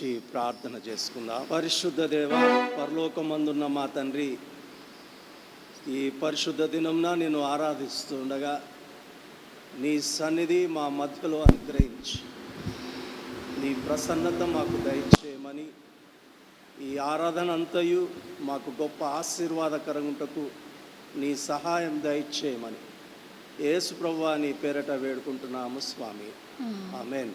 ఉంచి ప్రార్థన చేసుకుందాం. పరిశుద్ధ దేవ, పరలోకమందున్న మా తండ్రి, ఈ పరిశుద్ధ దినంన నేను ఆరాధిస్తుండగా నీ సన్నిధి మా మధ్యలో అనుగ్రహించి నీ ప్రసన్నత మాకు దయచేయమని, ఈ ఆరాధన అంతయు మాకు గొప్ప ఆశీర్వాదకరంటకు నీ సహాయం దయచేయమని యేసు ప్రభువా నీ పేరట వేడుకుంటున్నాము స్వామి. ఆమేన్.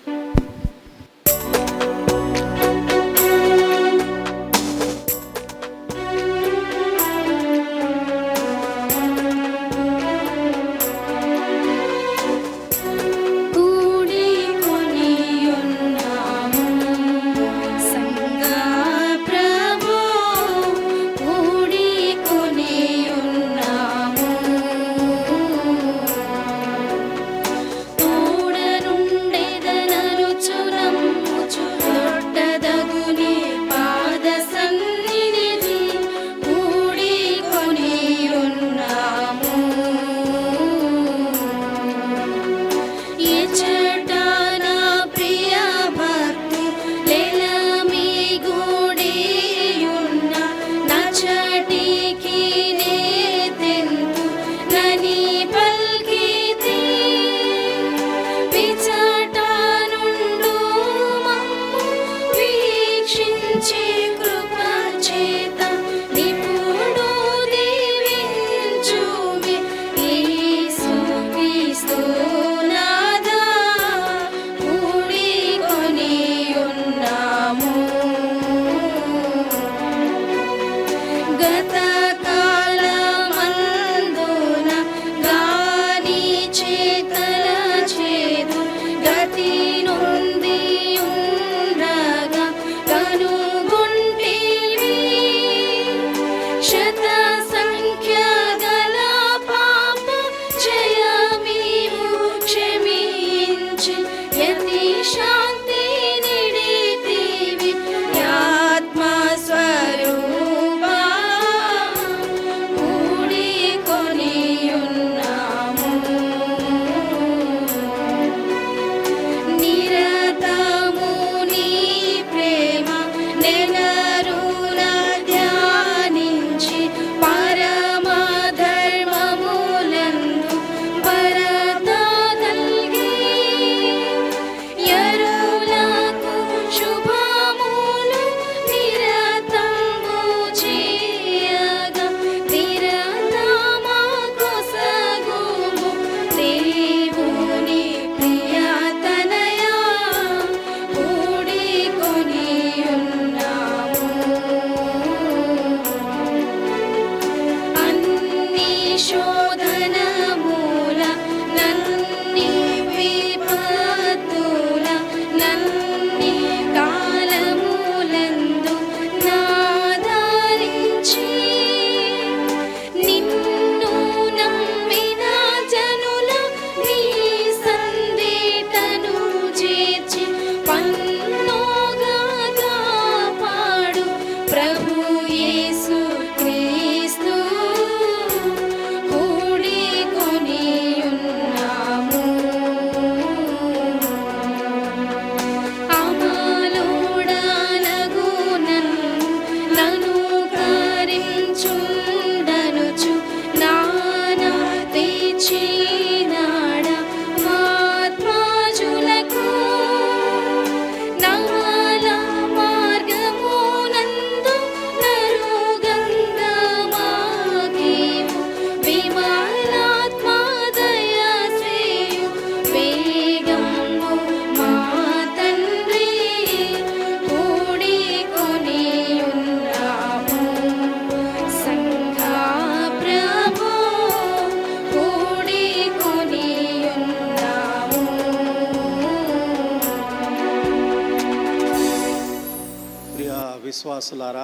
విశ్వాసులారా,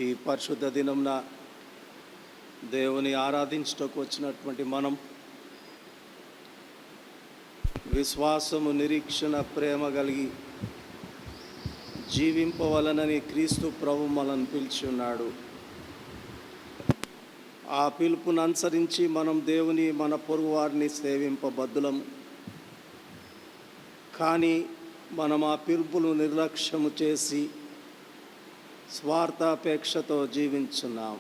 ఈ పరిశుద్ధ దినంన దేవుని ఆరాధించటకు వచ్చినటువంటి మనం విశ్వాసము, నిరీక్షణ, ప్రేమ కలిగి జీవింపవలనని క్రీస్తు ప్రభు మనల్ని పిలిచి ఉన్నాడు. ఆ పిలుపును అనుసరించి మనం దేవుని, మన పొరుగు వారిని సేవింపబద్దులం. కానీ మనం ఆ పిలుపును నిర్లక్ష్యము చేసి స్వార్థాపేక్షతో జీవించున్నాం.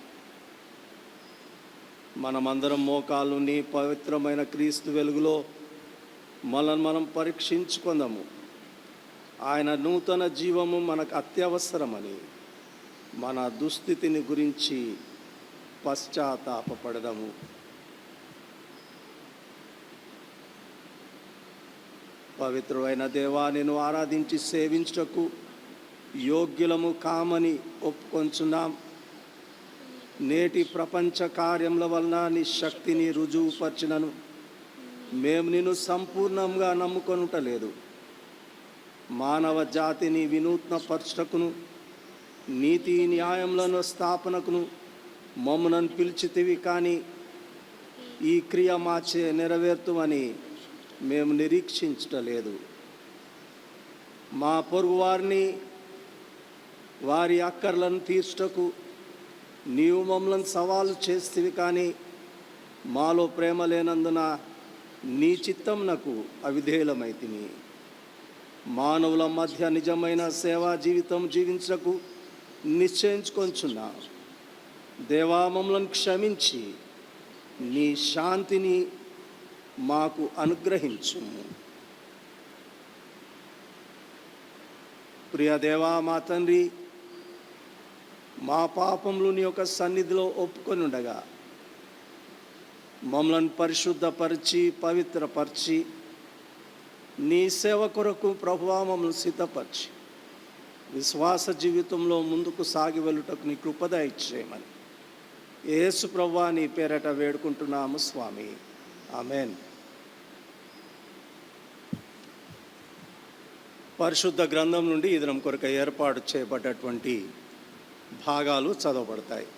మనమందరం మోకాలుని పవిత్రమైన క్రీస్తు వెలుగులో మనం పరీక్షించుకుందాము. ఆయన నూతన జీవము మనకు అత్యవసరమని మన దుస్థితిని గురించి పశ్చాత్తాపపడదాము. పవిత్రమైన దేవా, నేను ఆరాధించి సేవించుటకు యోగ్యులము కామని ఒప్పుకొంచున్నాం. నేటి ప్రపంచ కార్యముల వలన నీ శక్తిని రుజువుపరిచినను మేము నిన్ను సంపూర్ణంగా నమ్ముకొనుటలేదు. మానవ జాతిని వినూత్నపరచుటకును నీతి న్యాయములను స్థాపనకును మమ్మలను పిలిచితివి, కానీ ఈ క్రియ మాచే నెరవేర్తుమని మేము నిరీక్షించటలేదు. మా పొరుగు వారిని వారి అక్కర్లను తీర్చుటకు నీవు మమ్మలను సవాలు చేస్తేవి, కానీ మాలో ప్రేమ లేనందున నీ చిత్తమునకు అవిధేయులమైతిని. మానవుల మధ్య నిజమైన సేవా జీవితం జీవించకు నిశ్చయించుకొంచున్నా. దేవా, మమ్మలను క్షమించి నీ శాంతిని మాకు అనుగ్రహించుము. ప్రియ దేవా, మా తండ్రి, మా పాపములు నీ యొక్క సన్నిధిలో ఒప్పుకొని ఉండగా మమ్మలను పరిశుద్ధపరిచి పవిత్రపరిచి నీ సేవ కొరకు ప్రభువా మమ్మల్ని సిద్ధపరిచి విశ్వాస జీవితంలో ముందుకు సాగి వెళ్ళుటకు నీ కృప దయచేయమని యేసు ప్రభువా నీ పేరట వేడుకుంటున్నాము స్వామి. ఆమెన్. పరిశుద్ధ గ్రంథం నుండి ఈ దినం కొరకు ఏర్పాటు చేయబడ్డటువంటి భాగాలు చదవబడతాయి.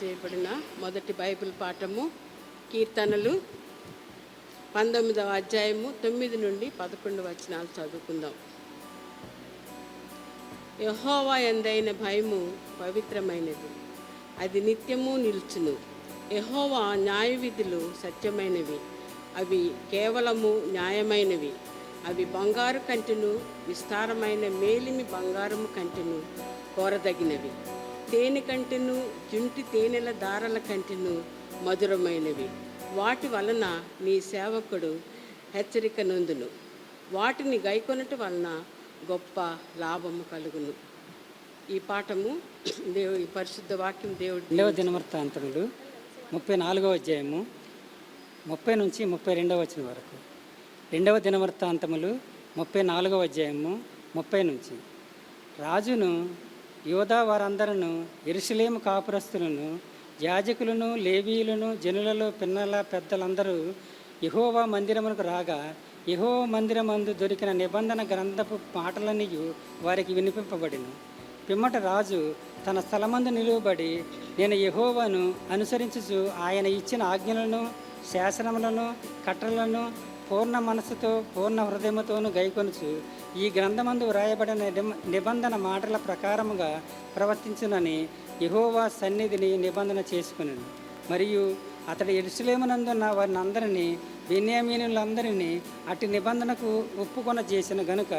చేయబడిన మొదటి బైబిల్ పాఠము కీర్తనలు 19వ అధ్యాయము 9 నుండి 11 వచనాలు చదువుకుందాం. యెహోవా యందైన భయము పవిత్రమైనది, అది నిత్యము నిలుచును. యెహోవా న్యాయ విధులు సత్యమైనవి, అవి కేవలము న్యాయమైనవి. అవి బంగారు కంటెను, విస్తారమైన మేలిమి బంగారము కంటెను కోరదగినవి. తేనె కంటెను, జుంటి తేనెల దారల కంటెను మధురమైనవి. వాటి వలన నీ సేవకుడు హెచ్చరిక నొందును. వాటిని గైకొనట వలన గొప్ప లాభము కలుగును. ఈ పాఠము ఈ పరిశుద్ధ వాక్యం దేవుడు. 2వ దినవృత్తాంతములు 34వ అధ్యాయము 30 నుంచి 32వ వచనం వరకు. 2వ దినవృత్తాంతములు 34వ అధ్యాయము 30 నుంచి. రాజును యోధా వారందరూ యెరూషలేము కాపురస్తులను యాజకులను లేవీయులను జనులలో పిన్నల పెద్దలందరూ యెహోవా మందిరమునకు రాగా యెహోవా మందిరమందు దొరికిన నిబంధన గ్రంథపు మాటలన్నీ వారికి వినిపింపబడిను. పిమ్మట రాజు తన స్థలమందు నిలువబడి, నేను యెహోవాను అనుసరించుచు ఆయన ఇచ్చిన ఆజ్ఞలను శాసనములను కట్టలను పూర్ణ మనస్సుతో పూర్ణ హృదయముతోను గైకొనుచు ఈ గ్రంథమందు వ్రాయబడిన నిబంధన మాటల ప్రకారముగా ప్రవర్తించునని యెహోవా సన్నిధిని నిబంధన చేసుకున్నాను. మరియు అతడు యెరూషలేమునందున్న వారిని అందరినీ బెన్యామీనులందరినీ అట్టి నిబంధనకు ఒప్పుకొన చేసిన గనుక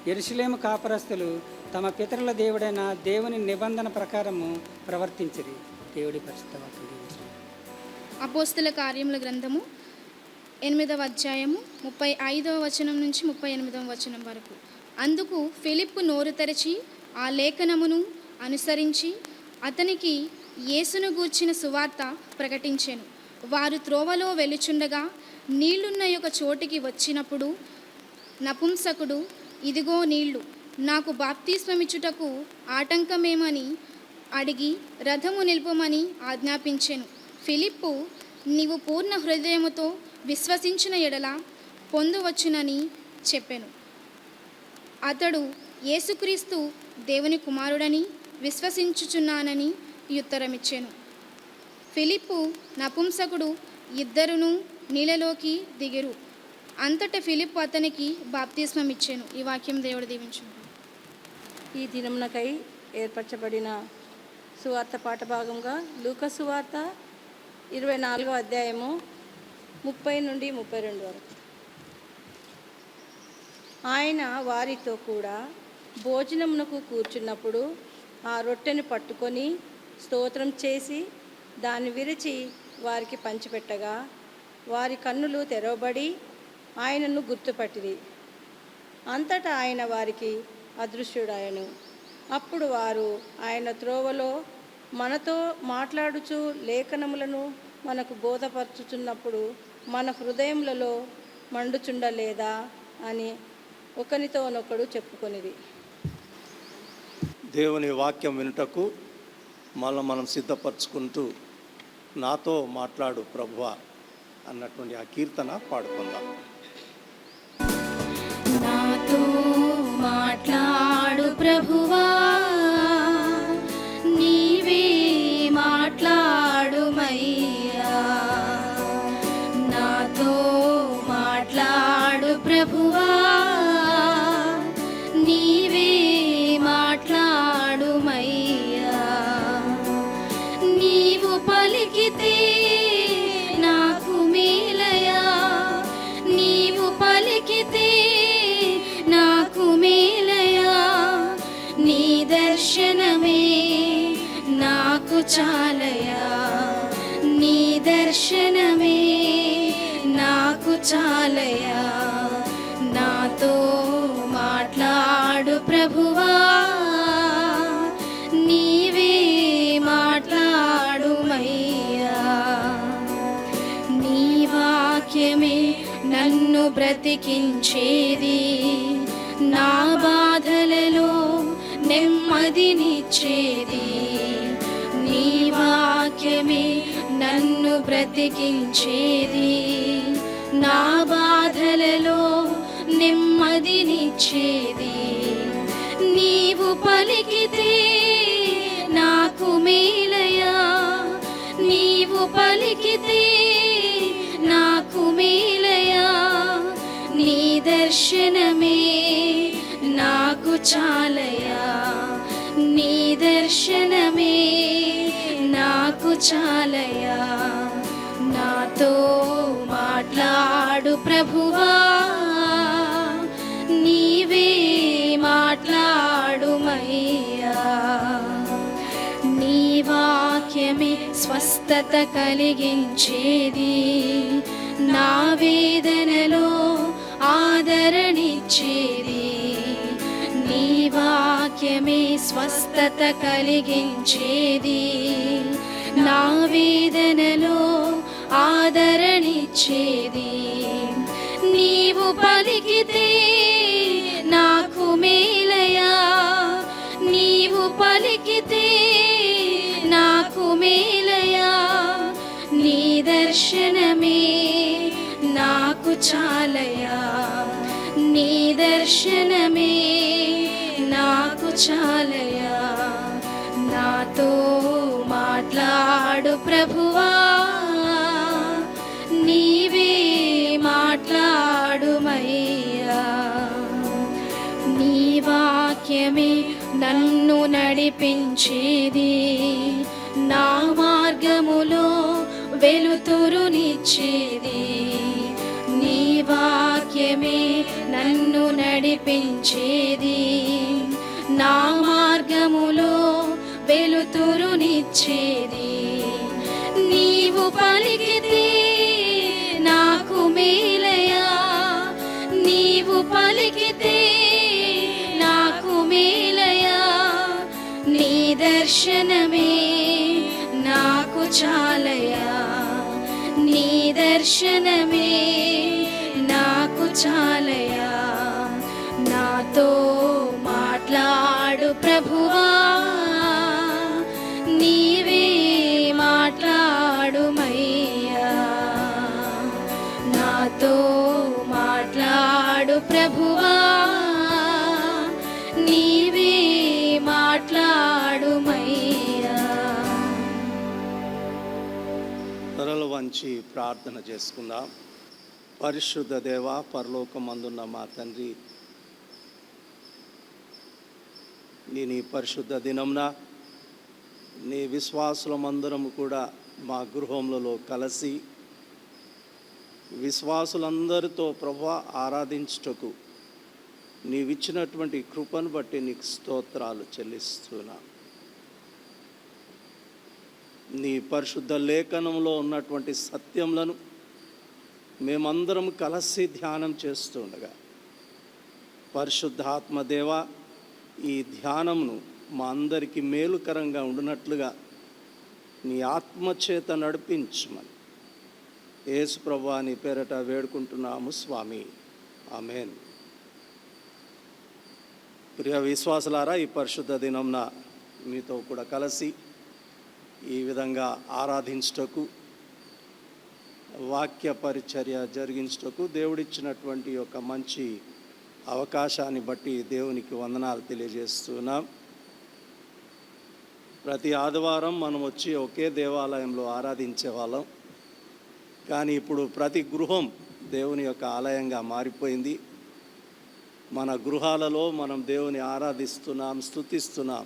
యెరూషలేము కాపురస్తులు తమ పితరుల దేవుడైన దేవుని నిబంధన ప్రకారము ప్రవర్తించిరి. దేవుడి పరిశుద్ధ వాక్యం. అపోస్తల కార్యముల గ్రంథము 8వ అధ్యాయము 35వ వచనం నుంచి 38వ వచనం వరకు. అందుకు ఫిలిప్పు నోరు తెరచి ఆ లేఖనమును అనుసరించి అతనికి యేసును గూర్చిన సువార్త ప్రకటించెను. వారు త్రోవలో వెలుచుండగా నీళ్లున్న ఒక చోటికి వచ్చినప్పుడు నపుంసకుడు, ఇదిగో నీళ్లు, నాకు బాప్తిస్మమిచ్చుటకు ఆటంకమేమని అడిగి రథము నిలుపమని ఆజ్ఞాపించెను. ఫిలిప్పు, నీవు పూర్ణ హృదయముతో విశ్వసించిన ఎడల పొందవచ్చునని చెప్పెను. అతడు యేసుక్రీస్తు దేవుని కుమారుడని విశ్వసించుచున్నానని ఉత్తరమిచ్చెను. ఫిలిప్పు నపుంసకుడు ఇద్దరును నీళ్ళలోకి దిగిరు. అంతటా ఫిలిప్పు అతనికి బాప్తిస్మమిచ్చెను. ఈ వాక్యం దేవుడు దీవించును. ఈ దినమునకై ఏర్పరచబడిన సువార్త పాఠ భాగంగా లూకా సువార్త 24వ అధ్యాయము 30 నుండి 32 వరకు. ఆయన వారితో కూడా భోజనమునకు కూర్చున్నప్పుడు ఆ రొట్టెను పట్టుకొని స్తోత్రం చేసి దాన్ని విరిచి వారికి పంచిపెట్టగా వారి కన్నులు తెరవబడి ఆయనను గుర్తుపట్టిరి. అంతటా ఆయన వారికి అదృశ్యుడాయను. అప్పుడు వారు ఆయన త్రోవలో మనతో మాట్లాడుచు లేఖనములను మనకు బోధపరచుచున్నప్పుడు మన హృదయములలో మండుచుండలేదా అని ఒకనితోనొకడు చెప్పుకొనిది. దేవుని వాక్యం వినుటకు మనం సిద్ధపరచుకుంటూ నాతో మాట్లాడు ప్రభువా అన్నటువంటి ఆ కీర్తన పాడుకుందాం. నాతో మాట్లాడు ప్రభువా, నీవే మాట్లాడుమయ్యా. నాతో మాట్లాడు ప్రభువా, నీవే మాట్లాడుమయ్యా. నీవు పలికితే నాకు మేలయా, నీవు పలికితే నాకు మేలయా. నీ దర్శనమే నాకు చాలయా, నీ దర్శనమే నాకు చాలయా. నాతో మాట్లాడు ప్రభువా, నీవే మాట్లాడుమయ్యా. నీ వాక్యమే నన్ను బ్రతికించేది, నా బాధలలో నెమ్మదినిచ్చేది. నీ వాక్యమే నన్ను బ్రతికించేది, నా బాధలలో నెమ్మదినిచ్చేది. నీవు పలికితే నాకు మేలయా, నీవు పలికితే నాకు మేలయా. నీ దర్శనమే నాకు చాలయా, నీ దర్శనమే నాకు చాలయా. నాతో మాట్లాడు ప్రభువా, నీవే మాట్లాడుమయ్యా. నీ వాక్యమే స్వస్థత కలిగించేది, నా వేదనలో ఆదరణిచ్చేది. నీ వాక్యమే స్వస్థత కలిగించేది, నా వేదనలో ఆదరణిచ్చేది. నీవు పలికితే నాకు మేలయా, నీవు పలికితే నాకు మేలయా. నీ దర్శనమే నాకు చాలయా, నీ దర్శనమే నాకు చాలయా. నాతో మాట్లాడు ప్రభువా, నీవే మాట్లాడుమయ్యా. నీ వాక్యమే నన్ను నడిపించేది, నా మార్గములో వెలుతురునిచ్చేది. నీ వాక్యమే నన్ను నడిపించేది, నా మార్గములో వెలుతురునిచ్చేది. నీవు పలికితే నాకు మేలయా, నీవు పలికితే నాకు మేలయా. నీ దర్శనమే నాకు చాలయా, నీ దర్శనమే నాకు చాలయా. నాతో మాట్లాడు ప్రభువా, నీవే మాట్లాడుమయ్యా. నాతో మాట్లాడు ప్రభువా, నీవే మాట్లాడుమయ్యా. తలలు వంచి ప్రార్థన చేసుకుందాం. పరిశుద్ధ దేవ, పరలోకమందున్న మా తండ్రి, నీ పరిశుద్ధ దినంన నీ విశ్వాసులమందరము కూడా మా గృహములలో కలిసి విశ్వాసులందరితో ప్రభువా ఆరాధించుటకు నీవిచ్చినటువంటి కృపను బట్టి నీకు స్తోత్రాలు చెల్లిస్తున్నా. నీ పరిశుద్ధ లేఖనంలో ఉన్నటువంటి సత్యములను మేమందరం కలిసి ధ్యానం చేస్తుండగా పరిశుద్ధాత్మదేవ ఈ ధ్యానమును మా అందరికీ మేలుకరంగా ఉండినట్లుగా నీ ఆత్మచేత నడిపించమని యేసు ప్రభువా నీ పేరట వేడుకుంటున్నాము స్వామి. ఆమేన్. ప్రియ విశ్వాసులారా, ఈ పరిశుద్ధ దినంన మీతో కూడా కలిసి ఈ విధంగా ఆరాధించుటకు, వాక్య పరిచర్య జరిగించుటకు దేవుడిచ్చినటువంటి ఒక మంచి అవకాశాన్ని బట్టి దేవునికి వందనాలు తెలియజేస్తున్నాం. ప్రతి ఆదివారం మనం వచ్చి ఒకే దేవాలయంలో ఆరాధించే వాళ్ళం. కానీ ఇప్పుడు ప్రతి గృహం దేవుని యొక్క ఆలయంగా మారిపోయింది. మన గృహాలలో మనం దేవుని ఆరాధిస్తున్నాం, స్తుతిస్తున్నాం,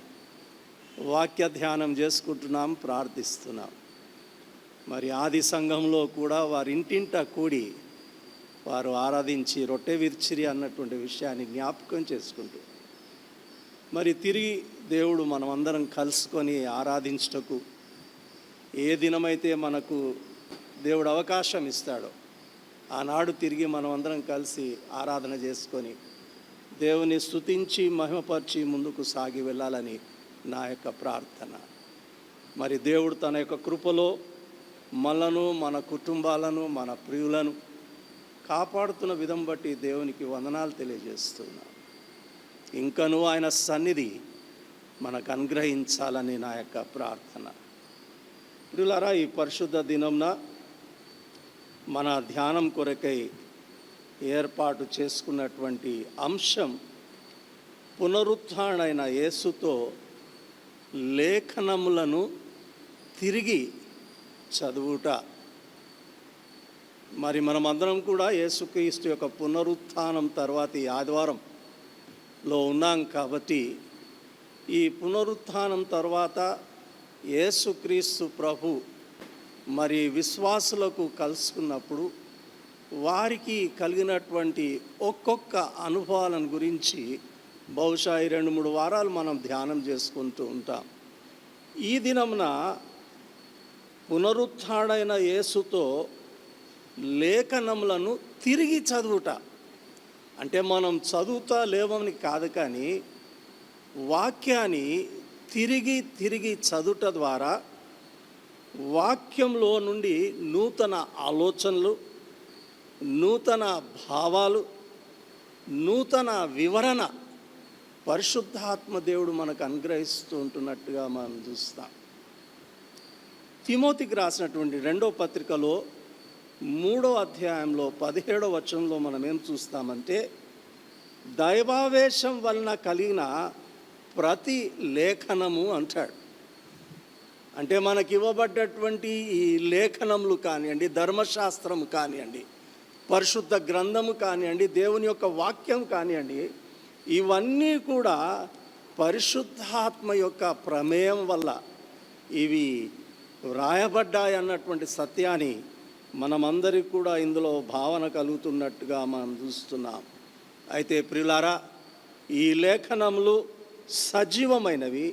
వాక్య ధ్యానం చేసుకుంటున్నాం, ప్రార్థిస్తున్నాం. మరి ఆది సంఘంలో కూడా వారి ఇంటింట కూడి వారు ఆరాధించి రొట్టె విరిచిరి అన్నటువంటి విషయాన్ని జ్ఞాపకం చేసుకుంటూ మరి తిరిగి దేవుడు మనమందరం కలుసుకొని ఆరాధించుటకు ఏ దినమైతే మనకు దేవుడు అవకాశం ఇస్తాడో ఆనాడు తిరిగి మనమందరం కలిసి ఆరాధన చేసుకొని దేవుని స్తుతించి మహిమపరిచి ముందుకు సాగి వెళ్ళాలని నా యొక్క ప్రార్థన. మరి దేవుడు తన యొక్క కృపలో మనలను, మన కుటుంబాలను, మన ప్రియులను కాపాడుతున్న విధం బట్టి దేవునికి వందనాలు తెలియజేస్తున్నా. ఇంకనూ ఆయన సన్నిధి మనకు అనుగ్రహించాలని నా యొక్క ప్రార్థన. ప్రియులారా, ఈ పరిశుద్ధ దినంన మన ధ్యానం కొరకై ఏర్పాటు చేసుకున్నటువంటి అంశం పునరుత్థానుడైన యేసుతో లేఖనములను తిరిగి చదువుట. మరి మనమందరం కూడా యేసుక్రీస్తు యొక్క పునరుత్థానం తర్వాత ఈ ఆదివారంలో ఉన్నాం కాబట్టి ఈ పునరుత్థానం తర్వాత యేసుక్రీస్తు ప్రభు మరి విశ్వాసులకు కలుసుకున్నప్పుడు వారికి కలిగినటువంటి ఒక్కొక్క అనుభవాలను గురించి బహుశా ఈ 2-3 వారాలు మనం ధ్యానం చేసుకుంటూ ఉంటాం. ఈ దినమున పునరుత్థానుడైన యేసుతో లేఖనములను తిరిగి చదువుట అంటే మనం చదువుతా లేవని కాదు, కానీ వాక్యాన్ని తిరిగి తిరిగి చదువుట ద్వారా వాక్యంలో నుండి నూతన ఆలోచనలు, నూతన భావాలు, నూతన వివరణ పరిశుద్ధాత్మ దేవుడు మనకు అనుగ్రహిస్తూ ఉంటున్నట్టుగా మనం చూస్తాం. తిమోతికి రాసినటువంటి 2వ పత్రికలో 3వ అధ్యాయంలో 17వ వచనంలో మనం ఏం చూస్తామంటే, దైవావేశం వలన కలిగిన ప్రతి లేఖనము అంటాడు. అంటే మనకి ఇవ్వబడ్డటువంటి ఈ లేఖనములు కానివ్వండి, ధర్మశాస్త్రం కానివ్వండి, పరిశుద్ధ గ్రంథము కానివ్వండి, దేవుని యొక్క వాక్యం కానివ్వండి, ఇవన్నీ కూడా పరిశుద్ధాత్మ యొక్క ప్రమేయం వల్ల ఇవి వ్రాయబడ్డాయి అన్నటువంటి సత్యాన్ని మనమందరికీ కూడా ఇందులో భావన కలుగుతున్నట్టుగా మనం చూస్తున్నాం. అయితే ప్రియులారా, ఈ లేఖనములు సజీవమైనవి,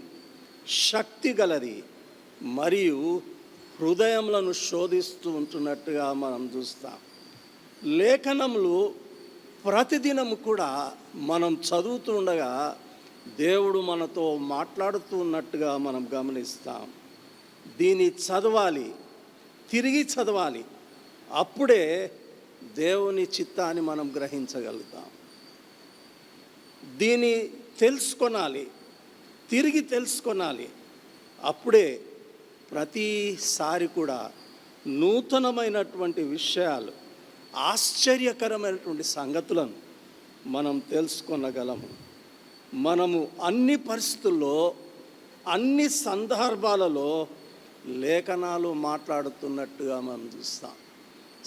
శక్తి గలది మరియు హృదయములను శోధిస్తూ ఉంటున్నట్టుగా మనం చూస్తాం. లేఖనములు ప్రతిదినము కూడా మనం చదువుతూ ఉండగా దేవుడు మనతో మాట్లాడుతూ ఉన్నట్టుగా మనం గమనిస్తాం. దీన్ని చదవాలి, తిరిగి చదవాలి. అప్పుడే దేవుని చిత్తాన్ని మనం గ్రహించగలుగుతాం. దీన్ని తెలుసుకొనాలి, తిరిగి తెలుసుకొనాలి. అప్పుడే ప్రతిసారి కూడా నూతనమైనటువంటి విషయాలు, ఆశ్చర్యకరమైనటువంటి సంగతులను మనం తెలుసుకొనగలము. మనము అన్ని పరిస్థితుల్లో, అన్ని సందర్భాలలో లేఖనాలు మాట్లాడుతున్నట్టుగా మనం చూస్తాం.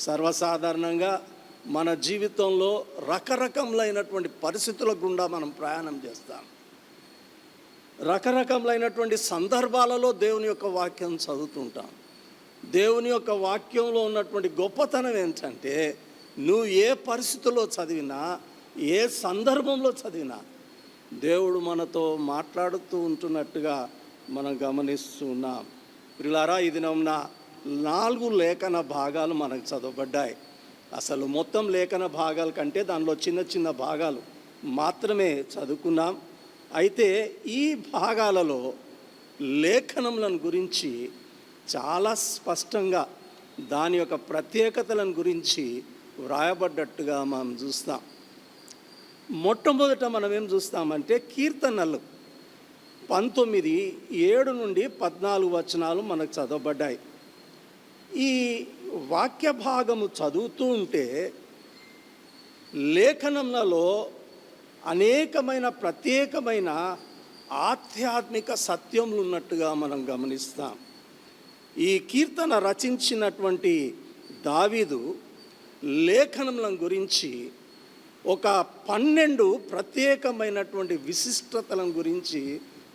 సర్వసాధారణంగా మన జీవితంలో రకరకములైనటువంటి పరిస్థితుల గుండా మనం ప్రయాణం చేస్తాం. రకరకములైనటువంటి సందర్భాలలో దేవుని యొక్క వాక్యం చదువుతుంటాం. దేవుని యొక్క వాక్యంలో ఉన్నటువంటి గొప్పతనం ఏంటంటే, నువ్వు ఏ పరిస్థితుల్లో చదివినా, ఏ సందర్భంలో చదివినా దేవుడు మనతో మాట్లాడుతూ ఉంటున్నట్టుగా మనం గమనిస్తూ ఉన్నాం. ప్రియులారా, ఈ దినమున 4 లేఖన భాగాలు మనకు చదవబడ్డాయి. అసలు మొత్తం లేఖన భాగాల కంటే దానిలో చిన్న చిన్న భాగాలు మాత్రమే చదువుకున్నాం. అయితే ఈ భాగాలలో లేఖనములను గురించి చాలా స్పష్టంగా దాని యొక్క ప్రత్యేకతలను గురించి వ్రాయబడ్డట్టుగా మనం చూస్తాం. మొట్టమొదట మనం ఏం చూస్తామంటే కీర్తనలు 19:7 నుండి 14 వచనాలు మనకు చదవబడ్డాయి. ఈ వాక్య భాగము చదువుతూ ఉంటే లేఖనములలో అనేకమైన ప్రత్యేకమైన ఆధ్యాత్మిక సత్యములు ఉన్నట్టుగా మనం గమనిస్తాం. ఈ కీర్తన రచించినటువంటి దావీదు లేఖనముల గురించి ఒక 12 ప్రత్యేకమైనటువంటి విశిష్టతలను గురించి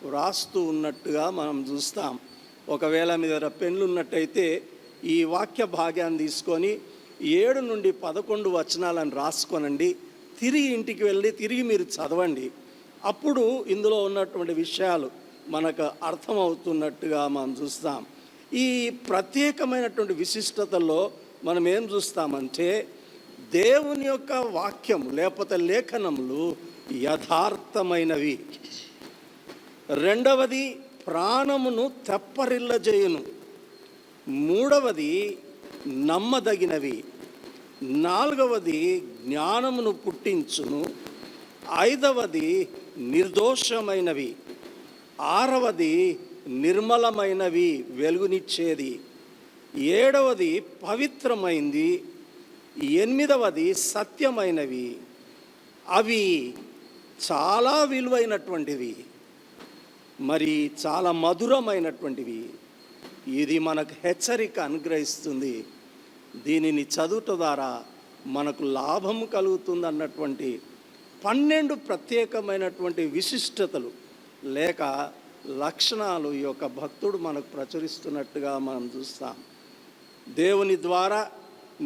వ్రాస్తూ ఉన్నట్టుగా మనం చూస్తాం. ఒకవేళ మీ దగ్గర పెన్లు ఉన్నట్టయితే ఈ వాక్య భాగాన్ని తీసుకొని 7 నుండి 11 వచనాలను రాసుకోనండి. తిరిగి ఇంటికి వెళ్ళి తిరిగి మీరు చదవండి. అప్పుడు ఇందులో ఉన్నటువంటి విషయాలు మనకు అర్థమవుతున్నట్టుగా మనం చూస్తాం. ఈ ప్రత్యేకమైనటువంటి విశిష్టతల్లో మనం ఏం చూస్తామంటే దేవుని యొక్క వాక్యం లేకపోతే లేఖనములు యథార్థమైనవి. రెండవది ప్రాణమును తెప్పరిల్లజేయును. మూడవది నమ్మదగినవి. నాలుగవది జ్ఞానమును పుట్టించును. ఐదవది నిర్దోషమైనవి. ఆరవది నిర్మలమైనవి, వెలుగునిచ్చేది. ఏడవది పవిత్రమైంది. ఎనిమిదవది సత్యమైనవి. అవి చాలా విలువైనటువంటివి, మరి చాలా మధురమైనటువంటివి. ఇది మనకు హెచ్చరిక అనుగ్రహిస్తుంది. దీనిని చదువుట ద్వారా మనకు లాభం కలుగుతుంది అన్నటువంటి 12 ప్రత్యేకమైనటువంటి విశిష్టతలు లేక లక్షణాలు ఈ యొక్క భక్తుడు మనకు ప్రచురిస్తున్నట్టుగా మనం చూస్తాం. దేవుని ద్వారా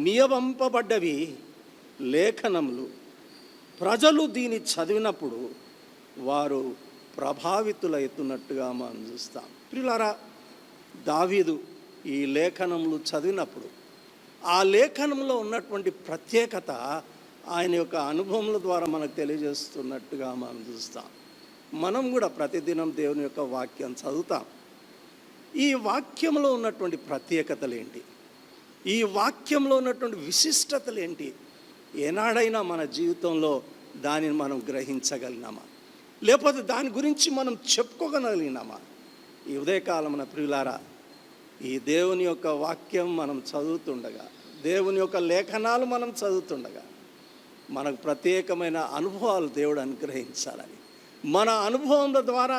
నియమింపబడ్డవి లేఖనములు. ప్రజలు దీన్ని చదివినప్పుడు వారు ప్రభావితులవుతున్నట్టుగా మనం చూస్తాం. ప్రియులారా, దావీదు ఈ లేఖనములు చదివినప్పుడు ఆ లేఖనంలో ఉన్నటువంటి ప్రత్యేకత ఆయన యొక్క అనుభవముల ద్వారా మనకు తెలియజేస్తున్నట్టుగా మనం చూస్తాం. మనం కూడా ప్రతిదినం దేవుని యొక్క వాక్యం చదువుతాం. ఈ వాక్యంలో ఉన్నటువంటి ప్రత్యేకతలు ఏంటి, ఈ వాక్యంలో ఉన్నటువంటి విశిష్టతలు ఏంటి, ఏనాడైనా మన జీవితంలో దానిని మనం గ్రహించగలిగినామా, లేకపోతే దాని గురించి మనం చెప్పుకోగలిగినామా? ఈ ఉదయకాలమున ప్రియులారా, ఈ దేవుని యొక్క వాక్యం మనం చదువుతుండగా, దేవుని యొక్క లేఖనాలు మనం చదువుతుండగా మనకు ప్రత్యేకమైన అనుభవాలు దేవుడు అనుగ్రహించాలని, మన అనుభవాల ద్వారా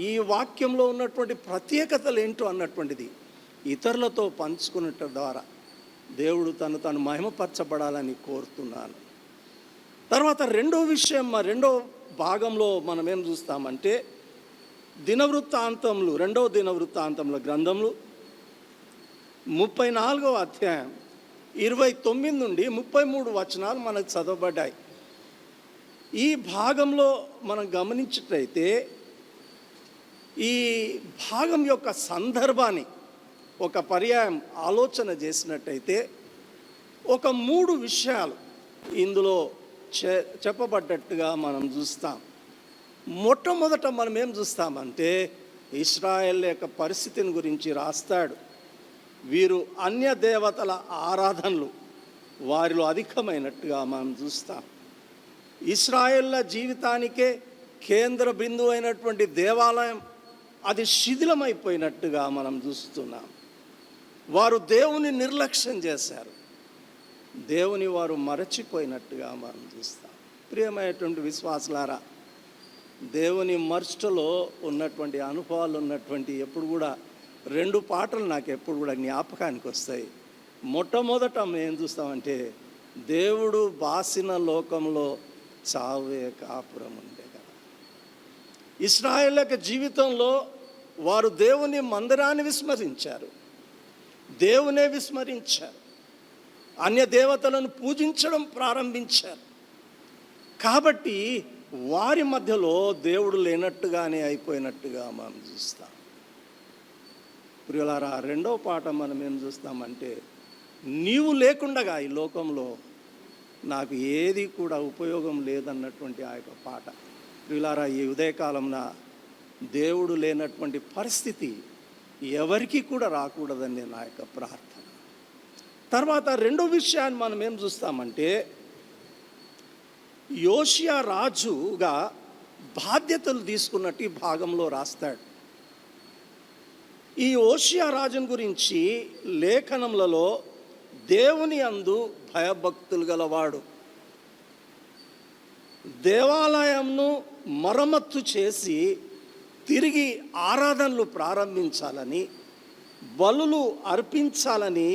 ఈ వాక్యంలో ఉన్నటువంటి ప్రత్యేకతలు ఏంటో అన్నటువంటిది ఇతరులతో పంచుకున్నట్టు ద్వారా దేవుడు తను మహిమపరచబడాలని కోరుతున్నాను. తర్వాత రెండో విషయం, రెండో భాగంలో మనం ఏం చూస్తామంటే దినవృత్తాంతములు, రెండవ దినవృత్తాంతముల గ్రంథములు 34వ అధ్యాయం 29 నుండి 33 వచనాలు మనకు చదవబడ్డాయి. ఈ భాగంలో మనం గమనించినట్లయితే ఈ భాగం యొక్క సందర్భాన్ని ఒక పర్యాయం ఆలోచన చేసినట్టయితే ఒక 3 విషయాలు ఇందులో చెప్పబడ్డట్టుగా మనం చూస్తాం. మొట్టమొదట మనం ఏం చూస్తామంటే ఇశ్రాయేల్ యొక్క పరిస్థితిని గురించి రాస్తాడు. వీరు అన్య దేవతల ఆరాధనలు వారిలో అధికమైనట్టుగా మనం చూస్తాం. ఇశ్రాయేళ్ల జీవితానికే కేంద్ర బిందువు అయినటువంటి దేవాలయం అది శిథిలమైపోయినట్టుగా మనం చూస్తున్నాం. వారు దేవుని నిర్లక్ష్యం చేశారు, దేవుని వారు మరచిపోయినట్టుగా మనం చూస్తాం. ప్రియమైనటువంటి విశ్వాసులారా, దేవుని మర్చుటలో ఉన్నటువంటి అనుభవాలు ఉన్నటువంటి ఎప్పుడు కూడా 2 పాటలు నాకు ఎప్పుడు కూడా జ్ఞాపకానికి వస్తాయి. మొట్టమొదట మేము ఏం చూస్తామంటే దేవుడు బాసిన లోకంలో చావే కాపురం ఉండే కదా. ఇశ్రాయేల్ యొక్క జీవితంలో వారు దేవుని మందిరాన్ని విస్మరించారు, దేవునే విస్మరించారు, అన్య దేవతలను పూజించడం ప్రారంభించారు. కాబట్టి వారి మధ్యలో దేవుడు లేనట్టుగానే అయిపోయినట్టుగా మనం చూస్తాం. ప్రియులారా, రెండవ పాట మనం ఏం చూస్తామంటే, నీవు లేకుండగా ఈ లోకంలో నాకు ఏది కూడా ఉపయోగం లేదన్నటువంటి ఆ యొక్క పాట. ప్రియులారా, ఈ ఉదయకాలంన దేవుడు లేనటువంటి పరిస్థితి ఎవరికి కూడా రాకూడదని నా యొక్క ప్రార్థన. తర్వాత రెండో విషయాన్ని మనం ఏం చూస్తామంటే, యోషియా రాజుగా బాధ్యతలు తీసుకున్నట్టు ఈ భాగంలో రాస్తాడు. ఈ యోషియా రాజుని గురించి లేఖనములలో దేవుని అందు భయభక్తులు గలవాడు, దేవాలయంను మరమ్మత్తు చేసి తిరిగి ఆరాధనలు ప్రారంభించాలని, బలులు అర్పించాలని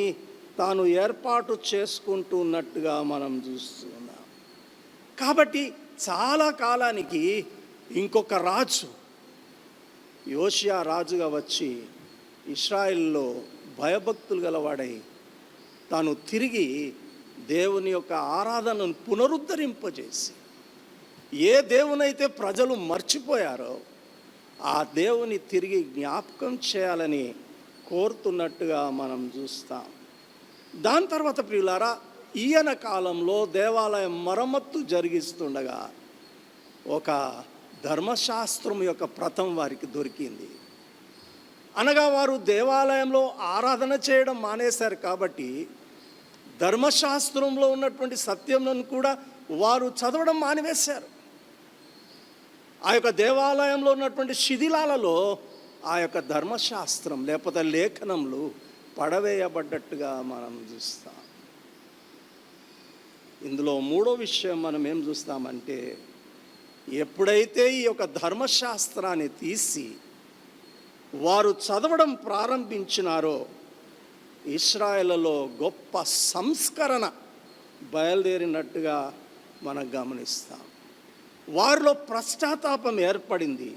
తాను ఏర్పాటు చేసుకుంటున్నట్టుగా మనం చూస్తున్నాం. కాబట్టి చాలా కాలానికి ఇంకొక రాజు యోషియా రాజుగా వచ్చి ఇశ్రాయేల్లో భయభక్తులు గలవాడై తాను తిరిగి దేవుని యొక్క ఆరాధనను పునరుద్ధరింపజేసి, ఏ దేవునైతే ప్రజలు మర్చిపోయారో ఆ దేవుని తిరిగి జ్ఞాపకం చేయాలని కోరుతున్నట్టుగా మనం చూస్తాం. దాని తర్వాత ప్రియులారా, ఈయన కాలంలో దేవాలయం మరమ్మత్తు జరిగిస్తుండగా ఒక ధర్మశాస్త్రం యొక్క ప్రథం వారికి దొరికింది. అనగా వారు దేవాలయంలో ఆరాధన చేయడం మానేశారు కాబట్టి ధర్మశాస్త్రంలో ఉన్నటువంటి సత్యములను కూడా వారు చదవడం మానివేశారు. ఆ యొక్క దేవాలయంలో ఉన్నటువంటి శిథిలాలలో ఆ యొక్క ధర్మశాస్త్రం లేకపోతే లేఖనములు పడవేయబడ్డట్టుగా మనం చూస్తాం. ఇందులో మూడో విషయం మనం ఏం చూస్తామంటే, ఎప్పుడైతే ఈ యొక్క ధర్మశాస్త్రాన్ని తీసి వారు చదవడం ప్రారంభించినారో ఇశ్రాయేలులో గొప్ప సంస్కరణ బయలుదేరినట్టుగా మనం గమనిస్తాం. వారిలో పశ్చాత్తాపం ఏర్పడింది.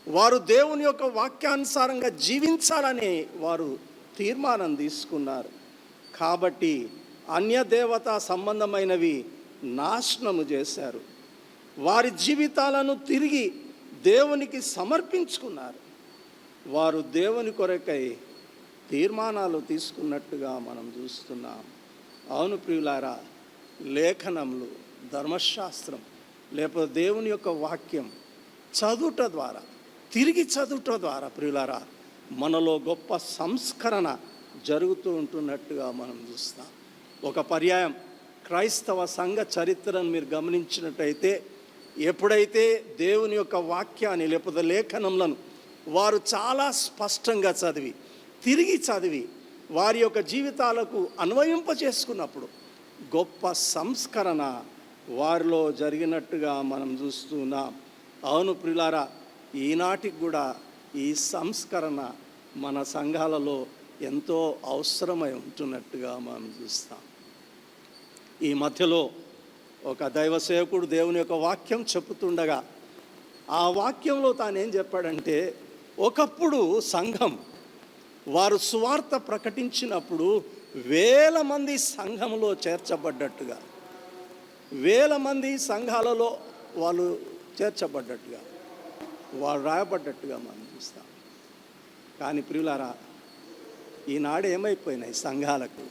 వారు దేవుని యొక్క వాక్యానుసారంగా జీవించాలని వారు తీర్మానం తీసుకున్నారు. కాబట్టి అన్యదేవతా సంబంధమైనవి నాశనము చేశారు. వారి జీవితాలను తిరిగి దేవునికి సమర్పించుకున్నారు. వారు దేవుని కొరకై తీర్మానాలు తీసుకున్నట్టుగా మనం చూస్తున్నాం. అవును ప్రియులారా, లేఖనములు, ధర్మశాస్త్రం లేకపోతే దేవుని యొక్క వాక్యం చదువుట ద్వారా, తిరిగి చదువుట ద్వారా ప్రియులారా మనలో గొప్ప సంస్కరణ జరుగుతూ ఉంటున్నట్టుగా మనం చూస్తాం. ఒక పర్యాయం క్రైస్తవ సంఘ చరిత్రను మీరు గమనించినట్టయితే, ఎప్పుడైతే దేవుని యొక్క వాక్యాన్ని లేకపోతే లేఖనములను వారు చాలా స్పష్టంగా చదివి తిరిగి చదివి వారి యొక్క జీవితాలకు అన్వయింప చేసుకున్నప్పుడు గొప్ప సంస్కరణ వారిలో జరిగినట్టుగా మనం చూస్తున్నాం. అవును ప్రియులారా, ఈనాటికి కూడా ఈ సంస్కరణ మన సంఘాలలో ఎంతో అవసరమై ఉంటున్నట్టుగా మనం చూస్తాం. ఈ మధ్యలో ఒక దైవ సేవకుడు దేవుని యొక్క వాక్యం చెప్పుతుండగా ఆ వాక్యంలో తానేం చెప్పాడంటే, ఒకప్పుడు సంఘం వారు సువార్త ప్రకటించినప్పుడు 1000 మంది సంఘంలో చేర్చబడ్డట్టుగా, 1000 మంది సంఘాలలో వాళ్ళు చేర్చబడ్డట్టుగా వారు రాయబడ్డట్టుగా మనం చూస్తాం. కానీ ప్రియులారా, ఈనాడు ఏమైపోయినాయి సంఘాలకు?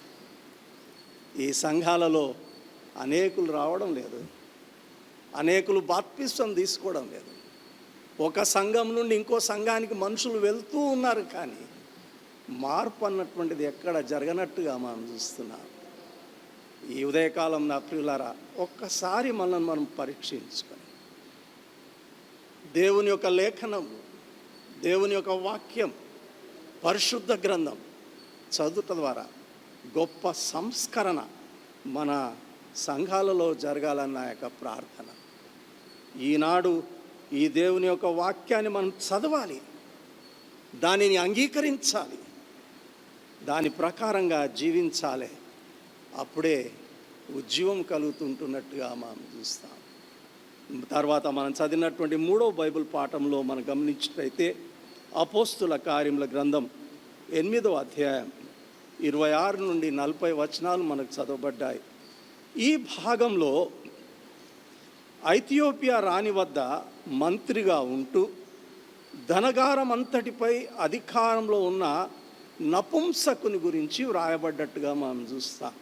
ఈ సంఘాలలో అనేకులు రావడం లేదు, అనేకులు బాప్తిస్మం తీసుకోవడం లేదు. ఒక సంఘం నుండి ఇంకో సంఘానికి మనుషులు వెళ్తూ ఉన్నారు, కానీ మార్పు అన్నటువంటిది ఎక్కడ జరగనట్టుగా మనం చూస్తున్నాం. ఈ ఉదయకాలం నా ప్రియులారా, ఒక్కసారి మనల్ని మనం పరీక్షించుకొని దేవుని యొక్క లేఖనం, దేవుని యొక్క వాక్యం, పరిశుద్ధ గ్రంథం చదువుట ద్వారా గొప్ప సంస్కరణ మన సంఘాలలో జరగాలన్న యొక్క ప్రార్థన. ఈనాడు ఈ దేవుని యొక్క వాక్యాన్ని మనం చదవాలి, దానిని అంగీకరించాలి, దాని ప్రకారంగా జీవించాలి. అప్పుడే ఉజ్జీవం కలుగుతుంటున్నట్టుగా మనం చూస్తాం. తర్వాత మనం చదివినటువంటి 3వ బైబిల్ పాఠంలో మనం గమనించినట్లయితే అపోస్తుల కార్యముల గ్రంథం 8వ అధ్యాయం 26 నుండి 40 వచనాలు మనకు చదవబడ్డాయి. ఈ భాగంలో ఐథియోపియా రాణి వద్ద మంత్రిగా ఉంటూ ధనగారం అంతటిపై అధికారంలో ఉన్న నపుంసకుని గురించి వ్రాయబడ్డట్టుగా మనం చూస్తాం.